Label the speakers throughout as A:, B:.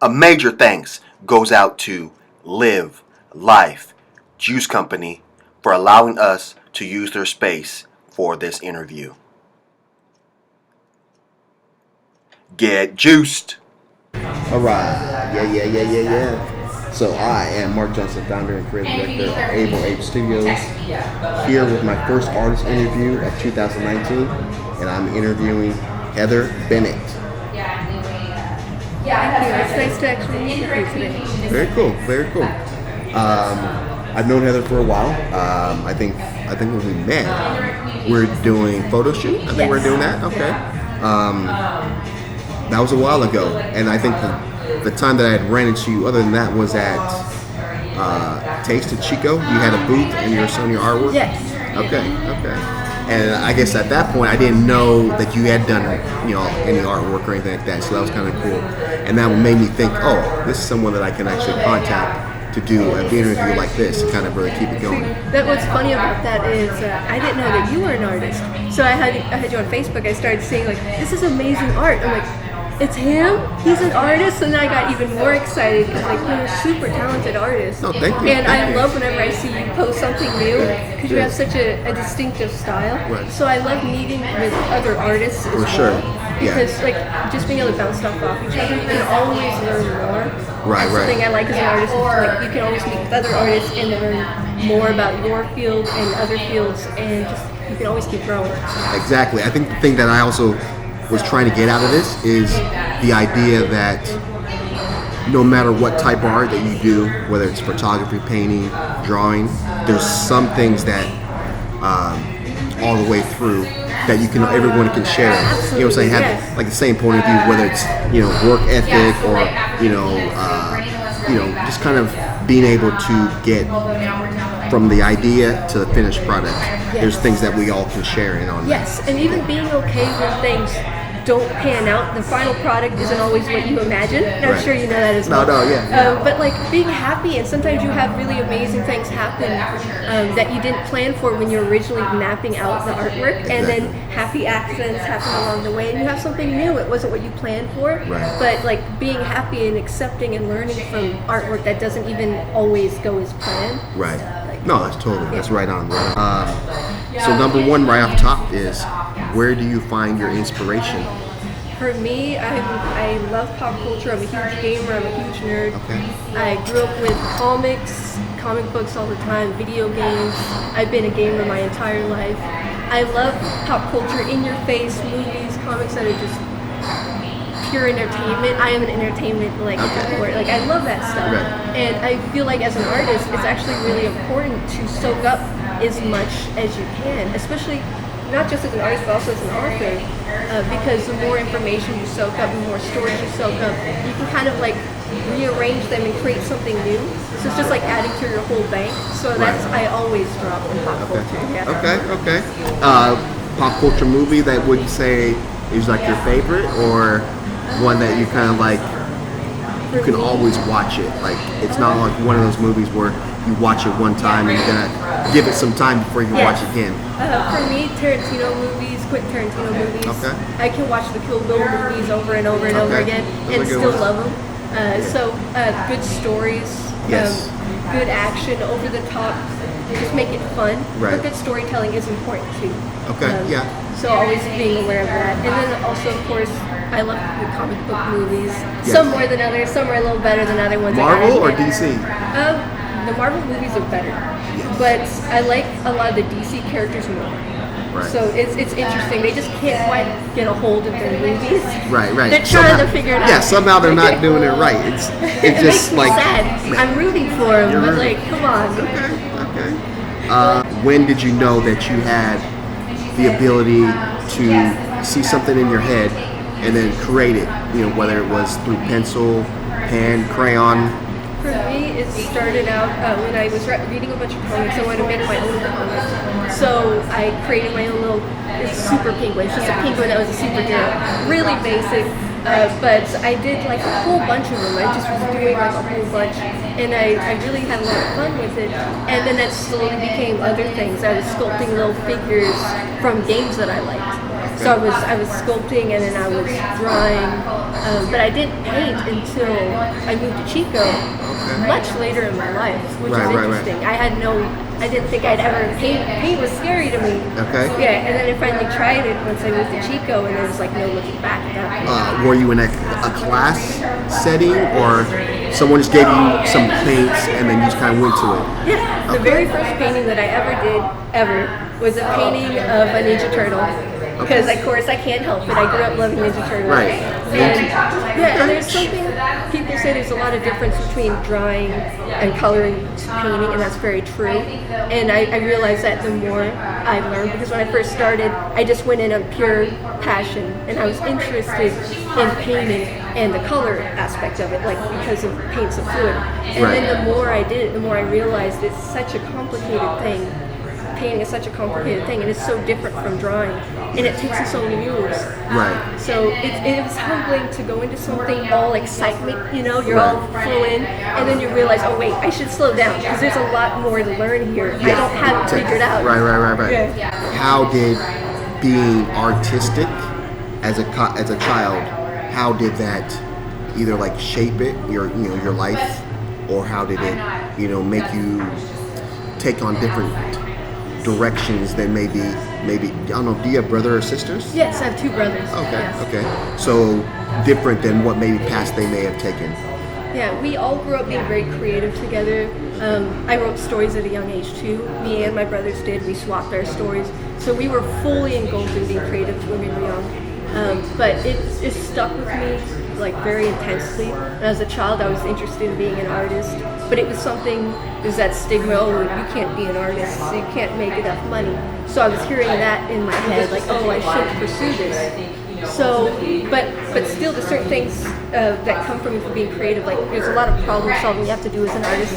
A: A major thanks goes out to Live Life Juice Company for allowing us to use their space for this interview. Get juiced! Alright, yeah. So I am Mark Johnson, founder and creative director of AbleAbeStudios, here with my first artist interview of 2019, and I'm interviewing Heather Bennett.
B: It's nice to actually meet you today.
A: Very cool. I've known Heather for a while. I think when we met, we're doing photo shoot. I think we're doing that. Okay. That was a while ago, and I think the time that I had ran into you, other than that, was at Taste of Chico. You had a booth and you were selling your artwork.
B: Yes.
A: Okay. And I guess at that point, I didn't know that you had done, any artwork or anything like that. So that was kind of cool, and that made me think, oh, this is someone that I can actually contact to do an interview like this to kind of really keep it going.
B: That what's funny about that is I didn't know that you were an artist. So I had you on Facebook. I started seeing this is amazing art. I'm like, it's him? He's an artist? And then I got even more excited because you're a super talented artist.
A: Oh, thank you.
B: And I love whenever I see you post something new because you have such a distinctive style.
A: Right.
B: So I love meeting with other artists as well.
A: Sure. Yeah.
B: Because just being able to bounce stuff off each other, you can always learn more.
A: Right.
B: Something I like as an artist is you can always meet with other artists and learn more about your field and other fields, and you can always keep growing.
A: Exactly. I think the thing that I also was trying to get out of this is the idea that no matter what type of art that you do, whether it's photography, painting, drawing, there's some things that all the way through that everyone can share.
B: Absolutely,
A: you know what I'm saying? Have the same point of view, whether it's work ethic or just kind of being able to get from the idea to the finished product.
B: Yes.
A: There's things that we all can share in on that.
B: Yes, and even being okay when things don't pan out. The final product isn't always what you imagine. And I'm sure you know that as well.
A: Yeah.
B: But being happy, and sometimes you have really amazing things happen that you didn't plan for when you're originally mapping out the artwork, and then happy accidents happen along the way, and you have something new. It wasn't what you planned for, but being happy and accepting and learning from artwork that doesn't even always go as planned.
A: Right. No, that's right on. So number one right off top is, where do you find your inspiration?
B: For me, I love pop culture. I'm a huge gamer. I'm a huge nerd.
A: Okay.
B: I grew up with comic books all the time, video games. I've been a gamer my entire life. I love pop culture, in-your-face movies, comics that are just pure entertainment. I am an entertainment nerd. I love that stuff.
A: Right.
B: And I feel like as an artist, it's actually really important to soak up as much as you can, especially not just as an artist, but also as an author, because the more information you soak up, the more stories you soak up, you can kind of rearrange them and create something new. So it's just adding to your whole bank. So that's I always draw from pop culture. Yeah.
A: Okay. Pop culture movie that would you say is your favorite, or one that you kind of you can always watch it? It's not one of those movies where you watch it one time and you're gonna give it some time before you watch it again.
B: For me, Quentin Tarantino movies.
A: Okay.
B: I can watch the Kill Bill movies over and over and over again and still love them. Good stories,
A: yes.
B: Good action, over the top, just make it fun.
A: Right.
B: But good storytelling is important too.
A: Okay,
B: So always being aware of that. And then also, of course, I love the comic book movies.
A: Yes.
B: Some more than others. Some are a little better than other ones.
A: Marvel or DC?
B: The Marvel movies are better. Yes. But I like a lot of the DC characters more.
A: Right.
B: So it's interesting. They just can't quite get a hold of their movies.
A: Right.
B: They're trying to figure it out.
A: Yeah, somehow they're not doing it right. It's just
B: makes me sad. I'm rooting for them, come on.
A: Okay. When did you know that you had the ability to see something in your head and then create it? Whether it was through pencil, pen, crayon.
B: For me, it started out when I was reading a bunch of comics. I wanted to make my own comics. So I created my own it's super penguin. It's just a penguin that was a superhero. Really basic. But I did a whole bunch of them. I just was doing a whole bunch. And I really had a lot of fun with it. And then that slowly became other things. I was sculpting little figures from games that I liked.
A: Okay.
B: So I was sculpting and then I was drawing, but I didn't paint until I moved to Chico, much later in my life, which is interesting. I didn't think I'd ever paint. Paint was scary to me.
A: Okay.
B: Yeah, and then I finally tried it once I moved to Chico, and there was like no looking back at that point.
A: Were you in a class setting, or someone just gave you some paints and then you just kind of went to it?
B: Yeah, the very first painting that I ever did, was a painting of a Ninja Turtle. Because of course I can't help it. I grew up loving Ninja Turtles.
A: Right.
B: And there's something, people say there's a lot of difference between drawing and coloring to painting, and that's very true. And I realized that the more I learned, because when I first started, I just went in on pure passion, and I was interested in painting and the color aspect of it, like because of paint's a fluid. And then the more I did it, the more I realized it's such a complicated thing. Painting is such a complicated thing, and it's so different from drawing, and it takes you so many moves.
A: Right.
B: So it was humbling to go into something all excitement, you're all full in, and then you realize, oh wait, I should slow down because there's a lot more to learn here. I don't have it figured out.
A: Right.
B: Yeah.
A: How did being artistic as a child, how did that either like shape it, your life, or how did it make you take on different directions that maybe I don't know, do you have brother or sisters?
B: Yes, I have two brothers.
A: Okay. So different than what maybe past they may have taken.
B: Yeah, we all grew up being very creative together. I wrote stories at a young age too. Me and my brothers did. We swapped our stories. So we were fully engulfed in being creative when we were young. But it stuck with me like very intensely. And as a child, I was interested in being an artist. But it was something, there's that stigma, oh, you can't be an artist, so you can't make enough money. So I was hearing that in my head, like, oh, I shouldn't pursue this. So, but still, there's certain things that come from being creative. Like, there's a lot of problem solving you have to do as an artist,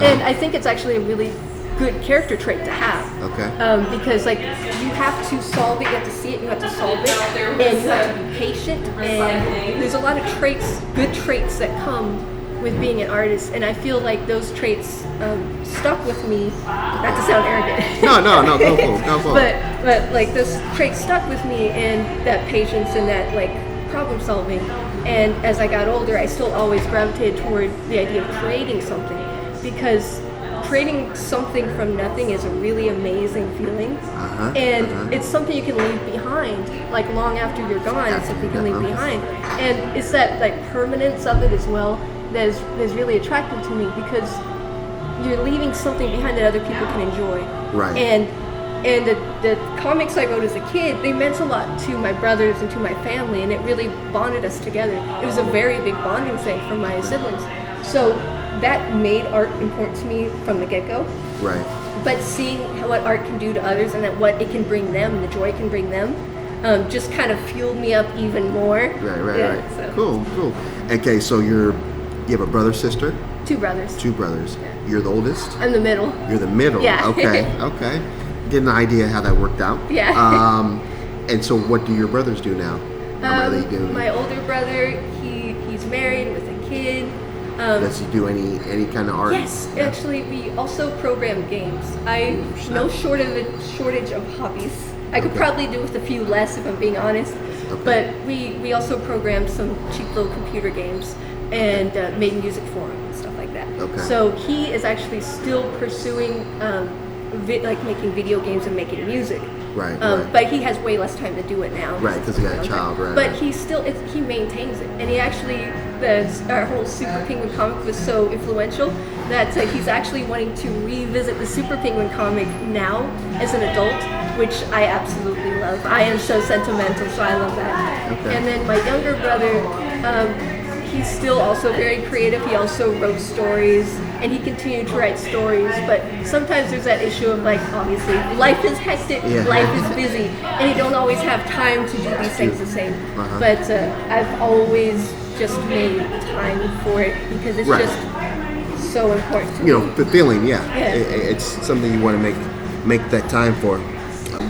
B: And I think it's actually a really good character trait to have.
A: Okay.
B: Because like you have to solve it, you have to see it, you have to solve it, and you have to be patient. And there's a lot of traits, good traits that come with being an artist, and I feel like those traits stuck with me. Not to sound arrogant.
A: No, go for it.
B: But like those traits stuck with me, and that patience and that like problem solving. And as I got older, I still always gravitated toward the idea of creating something, because creating something from nothing is a really amazing feeling, and it's something you can leave behind, like long after you're gone. It's something you can leave behind, and it's that like permanence of it as well that's really attractive to me, because you're leaving something behind that other people can enjoy.
A: Right.
B: And the comics I wrote as a kid, they meant a lot to my brothers and to my family, and it really bonded us together. It was a very big bonding thing for my siblings. So that made art important to me from the get-go. Right. But seeing what art can do to others, and that what it can bring them, the joy it can bring them, just kind of fueled me up even more.
A: Right. So. Cool. Okay, so you have a brother, sister?
B: Two brothers.
A: Yeah. You're the oldest?
B: I'm the middle.
A: You're the middle.
B: Yeah.
A: Okay. Get an idea how that worked out.
B: Yeah.
A: And so what do your brothers do now? How are they doing?
B: My older brother, he's married with a kid.
A: Does he do any kind of art?
B: Yes, actually, we also program games. No shortage of hobbies. I could probably do with a few less if I'm being honest. Okay. But we also programmed some cheap little computer games and made music for him and stuff like that. Okay. So he is actually still pursuing making video games and making music. Right. But he has way less time to do it now.
A: Right, because he got a child, right.
B: But he maintains it, and he actually, our whole Super Penguin comic was so influential that he's actually wanting to revisit the Super Penguin comic now as an adult, which I absolutely love. I am so sentimental, so I love that. Okay. And then my younger brother, he's still also very creative. He also wrote stories, and he continued to write stories, but sometimes there's that issue of obviously, life is hectic, life is busy, and you don't always have time to do these things the same. But I've always just made time for it, because it's just so important to me.
A: Fulfilling, it's something you want to make that time for.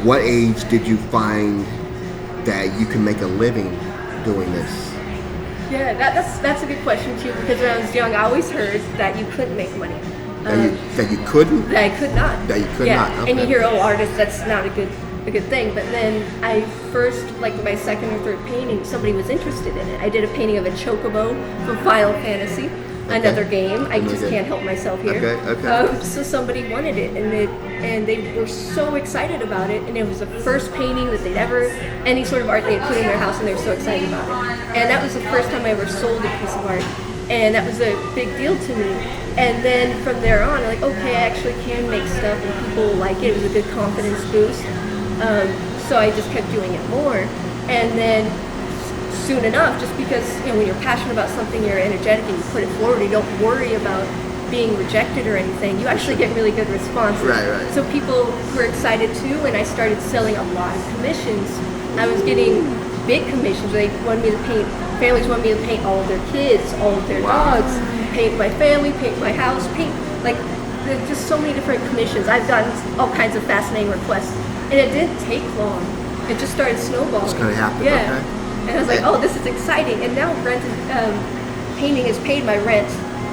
A: What age did you find that you can make a living doing this?
B: Yeah, that's a good question too, because when I was young, I always heard that you couldn't make money.
A: That you couldn't?
B: That I could not.
A: That you could not. Okay.
B: And you hear, artists, that's not a good a good thing. But then I first, like my second or third painting, somebody was interested in it. I did a painting of a chocobo from Final Fantasy, another game. I just can't help myself here.
A: Okay.
B: So somebody wanted it, and they were so excited about it, and it was the first painting that they'd ever, any sort of art they had put in their house, and they were so excited about it. And that was the first time I ever sold a piece of art, and that was a big deal to me. And then from there on, like, okay, I actually can make stuff, and people will like it. It was a good confidence boost. So I just kept doing it more, and then soon enough, just because when you're passionate about something, you're energetic and you put it forward, you don't worry about being rejected or anything. You actually get really good responses.
A: Right.
B: So people were excited too, and I started selling a lot of commissions. I was getting big commissions. They wanted me to paint. Families wanted me to paint all of their kids, all of their dogs, paint my family, paint my house, paint like there's just so many different commissions. I've gotten all kinds of fascinating requests, and it didn't take long. It just started snowballing.
A: It's kind of happened.
B: Yeah.
A: Okay.
B: And I was like, oh, this is exciting. And now painting has paid my rent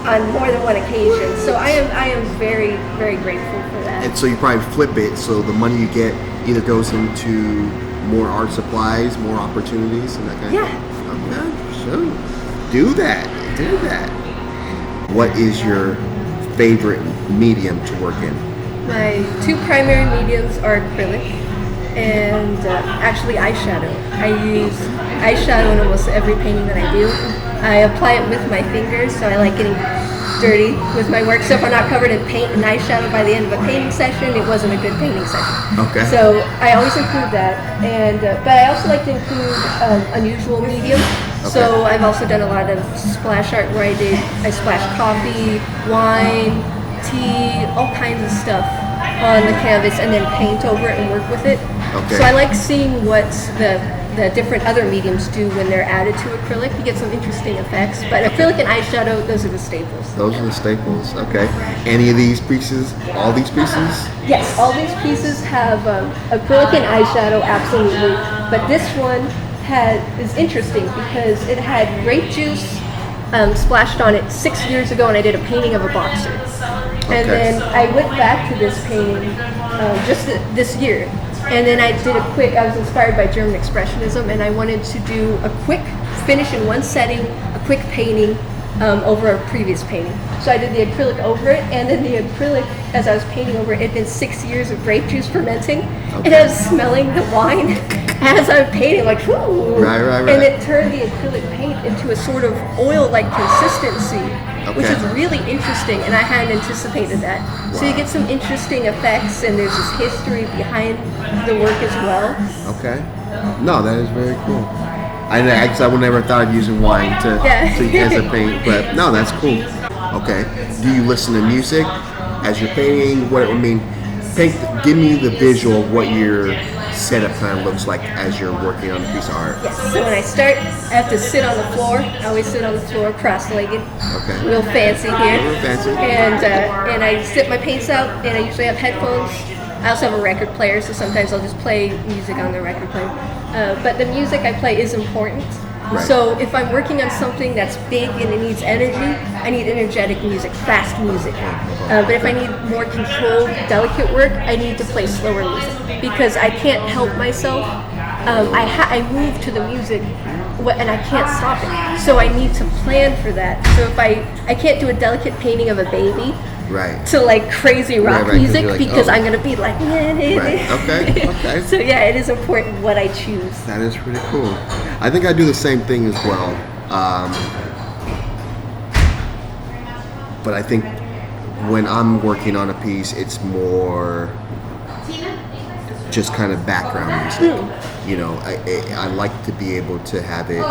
B: on more than one occasion. So I am very, very grateful for that.
A: And so you probably flip it, so the money you get either goes into more art supplies, more opportunities, and that kind of thing. Okay, so do that. What is your favorite medium to work in?
B: My two primary mediums are acrylic and actually eyeshadow. I use eyeshadow in almost every painting that I do. I apply it with my fingers, so I like getting dirty with my work. So if I'm not covered in paint and eyeshadow by the end of a painting session, it wasn't a good painting session.
A: Okay.
B: So I always include that, and but I also like to include unusual medium.
A: Okay.
B: So I've also done a lot of splash art where I splashed coffee, wine, tea, all kinds of stuff on the canvas, and then paint over it and work with it.
A: Okay.
B: So I like seeing what the different other mediums do when they're added to acrylic. You get some interesting effects, but acrylic and eyeshadow, those are the staples.
A: Those are the staples. Okay. Any of these pieces? All these pieces?
B: Yes, all these pieces have acrylic and eyeshadow, absolutely. But this one is interesting because it had grape juice splashed on it 6 years ago, and I did a painting of a boxer. And then I went back to this painting just this year. And then I was inspired by German Expressionism, and I wanted to do a quick finish in one setting, a quick painting over a previous painting. So I did the acrylic over it, and then the acrylic, as I was painting over it, it had been 6 years of grape juice fermenting, and I was smelling the wine as I was painting, like, whoo!
A: Right.
B: And it turned the acrylic paint into a sort of oil-like consistency, which is really interesting, and I hadn't anticipated that. So you get some interesting effects, and there's this history behind the work as well.
A: Okay. No, that is very cool. I would never thought of using wine to as a paint, but no, that's cool. Okay. Do you listen to music as you're painting? Give me the visual of what your setup kind of looks like as you're working on a piece of art.
B: Yes. So when I start, I have to sit on the floor. I always sit on the floor, cross-legged.
A: Okay.
B: Real fancy here.
A: Real fancy.
B: And I sit my paints out, and I usually have headphones. I also have a record player, so sometimes I'll just play music on the record player. But the music I play is important.
A: Right.
B: So if I'm working on something that's big and it needs energy, I need energetic music, fast music. But if I need more controlled, delicate work, I need to play slower music because I can't help myself. I move to the music and I can't stop it. So I need to plan for that. So if I can't do a delicate painting of a baby, to like crazy rock music like, because I'm gonna be like,
A: Okay.
B: So yeah, it is important what I choose.
A: That is pretty cool. I think I do the same thing as well. But I think when I'm working on a piece, it's more just kind of background music. You know, I like to be able to have it,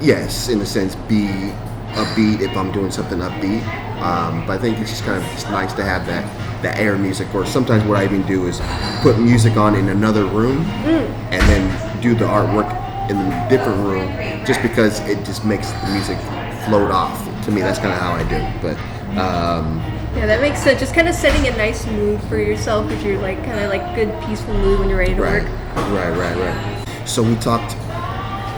A: yes, in a sense, be upbeat if I'm doing something upbeat. But I think it's just nice to have that air music. Or sometimes what I even do is put music on in another room and then do the artwork in a different room, just because it just makes the music float off. To me, that's kind of how I do it. But
B: yeah, that makes sense. Just kind of setting a nice mood for yourself, because you're like kind of like good peaceful mood when you're ready to work.
A: Right. So we talked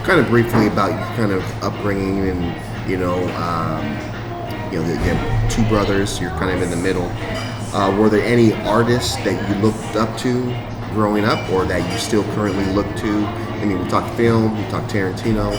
A: kind of briefly about your kind of upbringing, and you have two brothers. You're kind of in the middle. Were there any artists that you looked up to growing up, or that you still currently look to? I mean, we talked film, we talked Tarantino.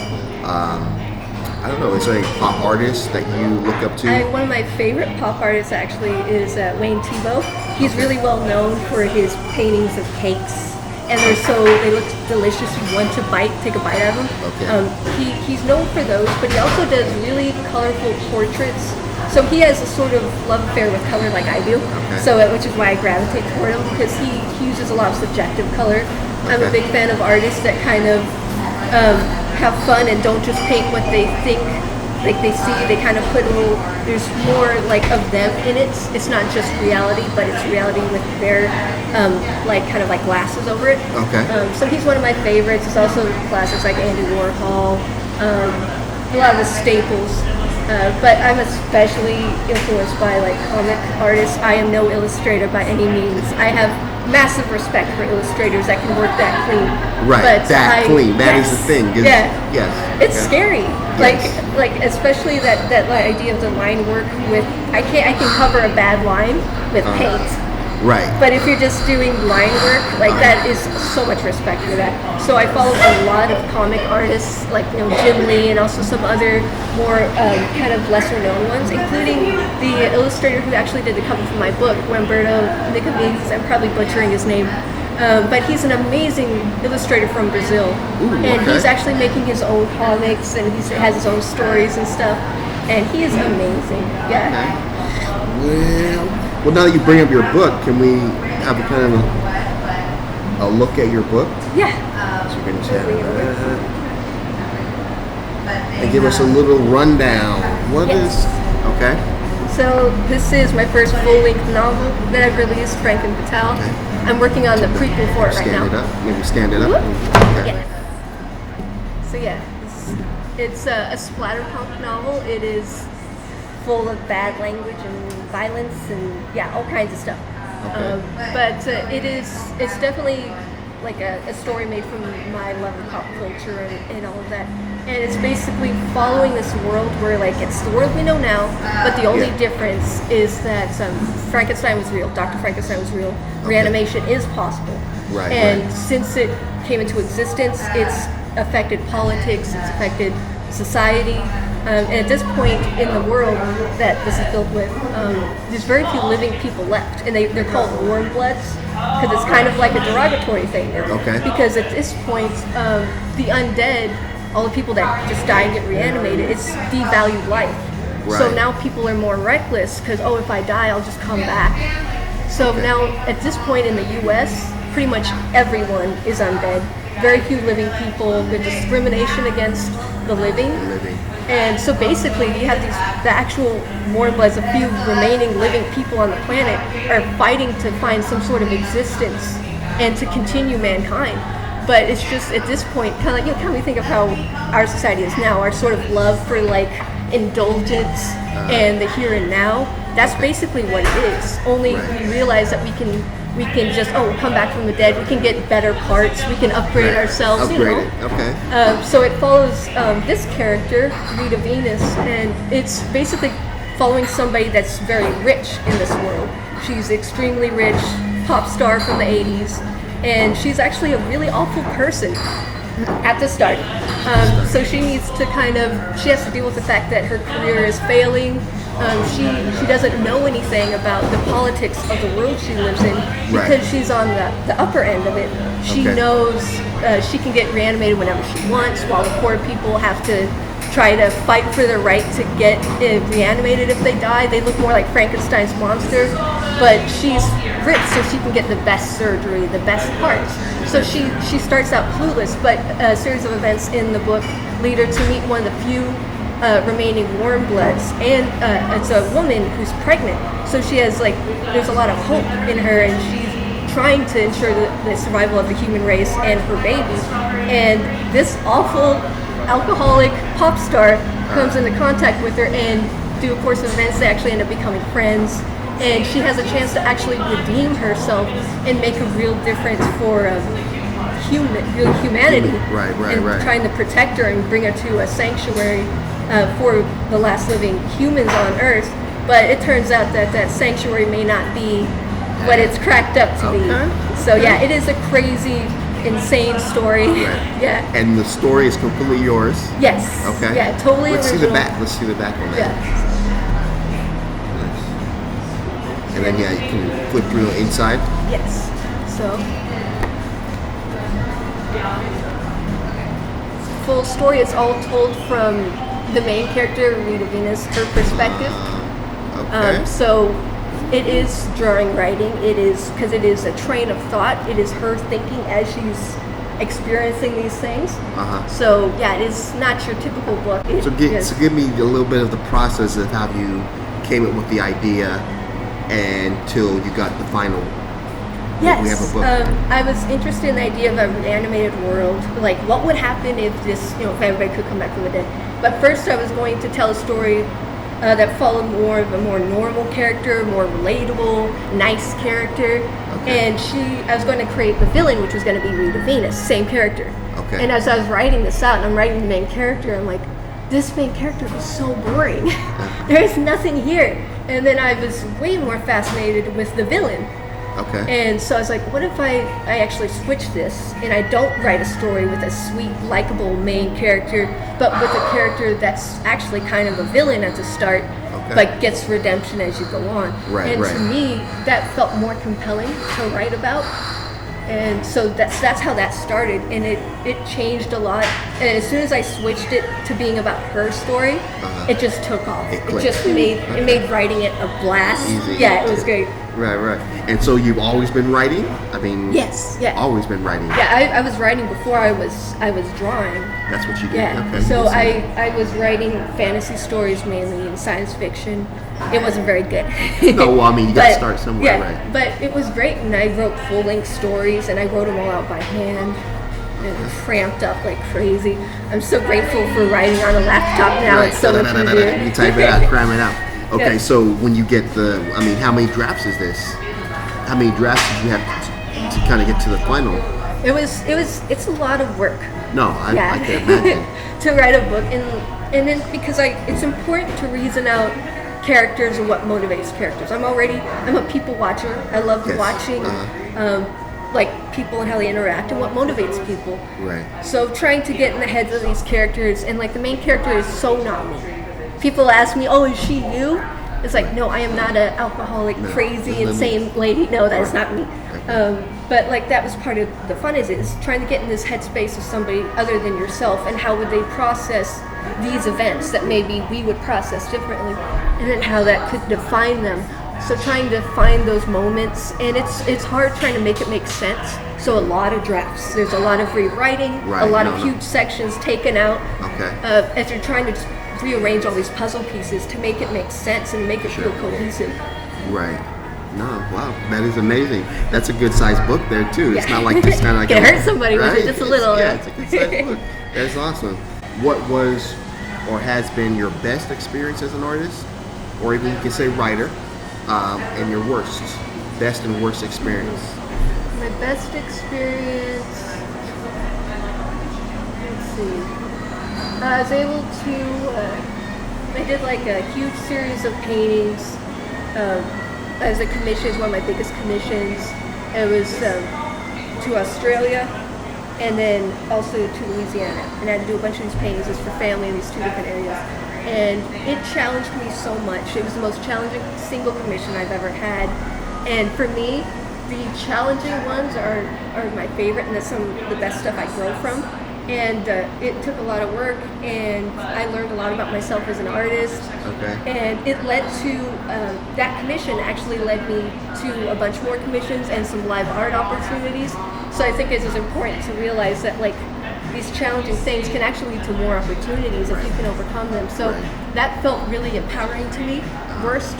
A: I don't know, is there any pop artists that you look up to?
B: One of my favorite pop artists actually is Wayne Thiebaud. He's really well known for his paintings of cakes, and they look delicious. You want to take a bite out of them.
A: Okay.
B: He's known for those, but he also does really colorful portraits. So he has a sort of love affair with color like I do.
A: Okay.
B: So which is why I gravitate toward him, because he uses a lot of subjective color. I'm a big fan of artists that kind of have fun and don't just paint what they think, like they see. They kind of put there's more like of them in it. It's not just reality, but it's reality with their kind of glasses over it.
A: Okay.
B: So he's one of my favorites. There's also classics like Andy Warhol, a lot of the staples. But I'm especially influenced by comic artists. I am no illustrator by any means. I have massive respect for illustrators that can work that clean.
A: Right,
B: but
A: clean. That is the thing.
B: Yeah.
A: Yes.
B: It's scary.
A: Yes.
B: Like especially that idea of the line work with I can cover a bad line with paint.
A: Right.
B: But if you're just doing line work, that is so much respect for that. So I follow a lot of comic artists, Jim Lee, and also some other more kind of lesser known ones, including the illustrator who actually did the cover for my book, Humberto Nicovides. I'm probably butchering his name. But he's an amazing illustrator from Brazil.
A: Ooh,
B: and
A: okay.
B: he's actually making his own comics, and he has his own stories and stuff. And he is amazing. Yeah.
A: Okay. Well, now that you bring up your book, can we have a kind of a look at your book?
B: Yeah.
A: So we're going to chat about that. And give us a little rundown. What is? Okay.
B: So this is my first full-length novel that I've released, Frank and Patel.
A: Okay.
B: I'm working on the prequel for it right now.
A: Stand it up. Maybe stand it up.
B: Whoop.
A: Okay.
B: Yeah. So yeah, it's a splatterpunk novel. It is full of bad language and violence and all kinds of stuff.
A: Okay.
B: But it's definitely like a story made from my love of pop culture and all of that. And it's basically following this world where it's the world we know now, but the only difference is that Frankenstein was real, Dr. Frankenstein was real, reanimation is possible.
A: Right.
B: And since it came into existence, it's affected politics, it's affected society. And at this point in the world that this is built with, there's very few living people left, and they're called warm bloods because it's kind of like a derogatory thing now.
A: Okay.
B: Because at this point, the undead, all the people that just die and get reanimated, it's devalued life.
A: Right.
B: So now people are more reckless because if I die, I'll just come back. So now at this point in the U.S., pretty much everyone is undead. Very few living people. There's discrimination against the living. And so basically, you have the actual warm bloods, a few remaining living people on the planet, are fighting to find some sort of existence and to continue mankind. But it's just at this point, kind of we think of how our society is now, our sort of love for indulgence and the here and now. That's basically what it is. Only we realize that we can just come back from the dead. We can get better parts. We can upgrade ourselves.
A: Upgrade it. Okay.
B: So it follows this character, Rita Venus, and it's basically following somebody that's very rich in this world. She's extremely rich, pop star from the 80s, and she's actually a really awful person at the start. So she needs to she has to deal with the fact that her career is failing. She doesn't know anything about the politics of the world she lives in because she's on the upper end of it. She knows she can get reanimated whenever she wants, while the poor people have to try to fight for their right to get reanimated if they die. They look more like Frankenstein's monster, but she's rich, so she can get the best surgery, the best parts. So she starts out clueless, but a series of events in the book lead her to meet one of the few remaining warm bloods, and it's a woman who's pregnant. So she has there's a lot of hope in her, and she's trying to ensure the survival of the human race and her baby. And this awful alcoholic pop star comes into contact with her, and through a course of events they actually end up becoming friends, and she has a chance to actually redeem herself and make a real difference for humanity.
A: Right.
B: Trying to protect her and bring her to a sanctuary for the last living humans on Earth. But it turns out that sanctuary may not be what it's cracked up to be. So yeah, it is a crazy, insane story.
A: Right.
B: Yeah.
A: And the story is completely yours.
B: Yes.
A: Okay.
B: Yeah, totally
A: Let's
B: original.
A: see the back. Let's see the back on that.
B: Yeah.
A: Nice. And then yeah, you can flip through the inside.
B: Yes. So. Full story. It's all told from the main character, Rita Venus, her perspective.
A: Okay.
B: So it is drawing, writing. It is because it is a train of thought. It is her thinking as she's experiencing these things. So yeah, it is not your typical book.
A: So give me a little bit of the process of how you came up with the idea until you got the final.
B: Yes,
A: we have a book.
B: I was interested in the idea of an animated world. Like, what would happen if this, if everybody could come back from the dead? But first, I was going to tell a story that followed more of a more normal character, more relatable, nice character.
A: Okay.
B: And I was going to create the villain, which was going to be Rita Venus, same character.
A: Okay.
B: And as I was writing this out, and I'm writing the main character, I'm like, this main character is so boring. There's nothing here. And then I was way more fascinated with the villain.
A: Okay.
B: And so I was like, what if I actually switch this and I don't write a story with a sweet, likable main character, but with a character that's actually kind of a villain at the start, but gets redemption as you go on.
A: Right,
B: and to me, that felt more compelling to write about. And so that's how that started, and it changed a lot. And as soon as I switched it to being about her story, it just took off. It just made writing it a blast.
A: Easy.
B: Yeah, it was great.
A: Right. And so you've always been writing? I mean,
B: yes, yeah.
A: Always been writing.
B: Yeah, I was writing before I was drawing.
A: That's what you did.
B: Yeah.
A: Okay.
B: So I was writing fantasy stories mainly and science fiction. It wasn't very good.
A: No, well, I mean, you got to start somewhere, right?
B: But it was great, and I wrote full-length stories, and I wrote them all out by hand. And cramped up like crazy. I'm so grateful for writing on a laptop now.
A: Right.
B: It's so much easier.
A: You type it out, cram it out. Okay,
B: Yeah.
A: so when you get how many drafts is this? How many drafts did you have to kind of get to the final?
B: It's a lot of work.
A: No, I can imagine.
B: To write a book, and then because it's important to reason out characters and what motivates characters. I'm a people watcher. I love watching like people and how they interact and what motivates people.
A: Right.
B: So trying to get in the heads of these characters, and like the main character is so not me. People ask me, "Oh, is she you?" It's like, no, I am not an alcoholic, crazy, insane lady. No, that is not me. But like that was part of the fun is trying to get in this headspace of somebody other than yourself, and how would they process these events that maybe we would process differently, and then how that could define them. So trying to find those moments, and it's hard trying to make it make sense. So a lot of drafts. There's a lot of rewriting, a lot of huge sections taken out.
A: Okay.
B: As you're trying to just rearrange all these puzzle pieces to make it make sense and make it feel cohesive.
A: Right. No, wow, that is amazing. That's a good sized book there too. It's not like just kind of like
B: can hurt somebody with it just a little.
A: It's a good sized book. That's awesome. What was or has been your best experience as an artist, or even you can say writer, and your best and worst experience?
B: My best experience. Let's see. I was able to. I did like a huge series of paintings. As a commission, it's one of my biggest commissions. It was to Australia, and then also to Louisiana. And I had to do a bunch of these paintings just for family in these two different areas. And it challenged me so much. It was the most challenging single commission I've ever had. And for me, the challenging ones are my favorite, and that's some of the best stuff I grow from. And it took a lot of work, and I learned a lot about myself as an artist.
A: Okay.
B: And it led to, that commission actually led me to a bunch more commissions and some live art opportunities. So I think it's important to realize that like these challenging things can actually lead to more opportunities if you can overcome them. So that felt really empowering to me. Worst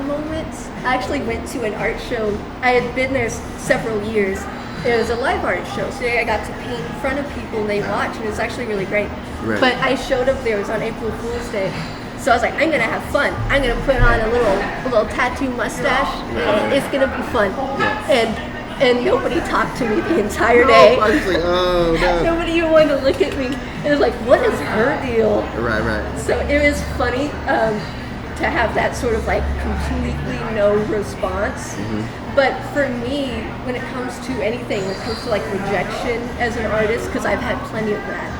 B: moments, I actually went to an art show. I had been there several years. It was a live art show, so I got to paint in front of people and they watch, and it was actually really great.
A: Right.
B: But I showed up there, it was on April Fool's Day. So I was like, I'm gonna have fun. I'm gonna put on a little tattoo mustache, and it's gonna be fun. And nobody talked to me the entire day.
A: I was like, oh no.
B: Nobody even wanted to look at me. It was like, what is her deal?
A: Right.
B: So it was funny to have that sort of like completely no response. But for me, when it comes to anything, when it comes to like rejection as an artist, because I've had plenty of that,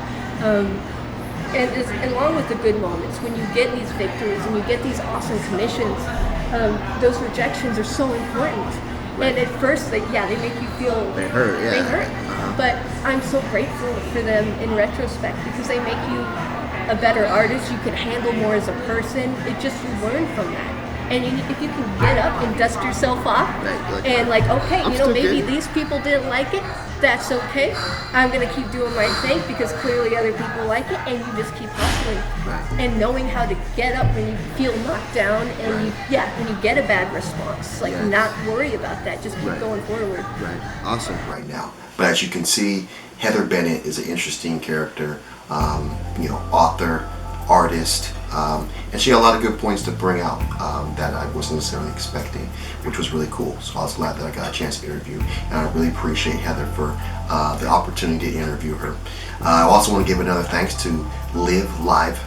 B: and along with the good moments, when you get these victories and you get these awesome commissions, those rejections are so important. And at first, they make you feel
A: They hurt, yeah.
B: They hurt. But I'm so grateful for them in retrospect because they make you a better artist. You can handle more as a person. It just, you learn from that. And if you can get up and dust yourself off, and like, okay, maybe these people didn't like it. That's okay. I'm gonna keep doing my thing because clearly other people like it, and you just keep hustling. And knowing how to get up when you feel knocked down, and when you get a bad response, like not worry about that. Just keep going forward.
A: Right. Awesome. Right now, but as you can see, Heather Bennett is an interesting character. Author, artist. And she had a lot of good points to bring out that I wasn't necessarily expecting, which was really cool. So I was glad that I got a chance to interview, and I really appreciate Heather for the opportunity to interview her. I also want to give another thanks to Live Live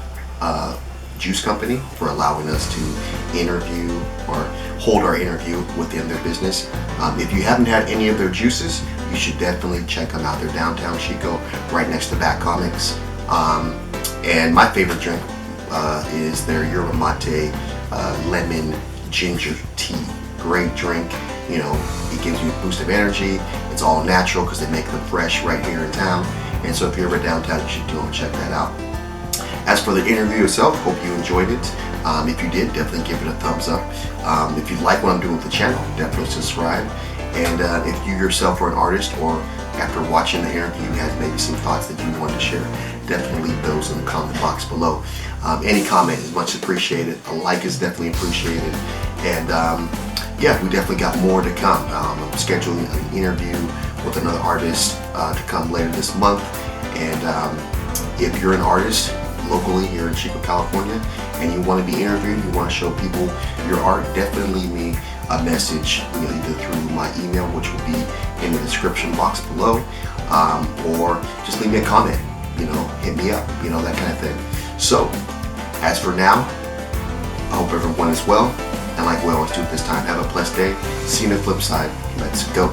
A: Juice Company for allowing us to interview or hold our interview within their business. If you haven't had any of their juices, you should definitely check them out. They're downtown Chico, right next to Bat Comics. And my favorite drink is their yerba mate lemon ginger tea. Great drink. It gives you a boost of energy. It's all natural because they make them fresh right here in town. And so if you're ever downtown, you should go and check that out. As for the interview itself, hope you enjoyed it. If you did, definitely give it a thumbs up. If you like what I'm doing with the channel, definitely subscribe. And if you yourself are an artist, or after watching the interview you had maybe some thoughts that you wanted to share, definitely leave those in the comment box below. Any comment is much appreciated. A like is definitely appreciated. And we definitely got more to come. I'm scheduling an interview with another artist to come later this month. And if you're an artist locally here in Chico, California, and you want to be interviewed, you want to show people your art, definitely leave me a message, either through my email, which will be in the description box below, or just leave me a comment, hit me up, that kind of thing. So, as for now, I hope everyone is well, and like we always do at this time, have a blessed day. See you on the flip side. Let's go.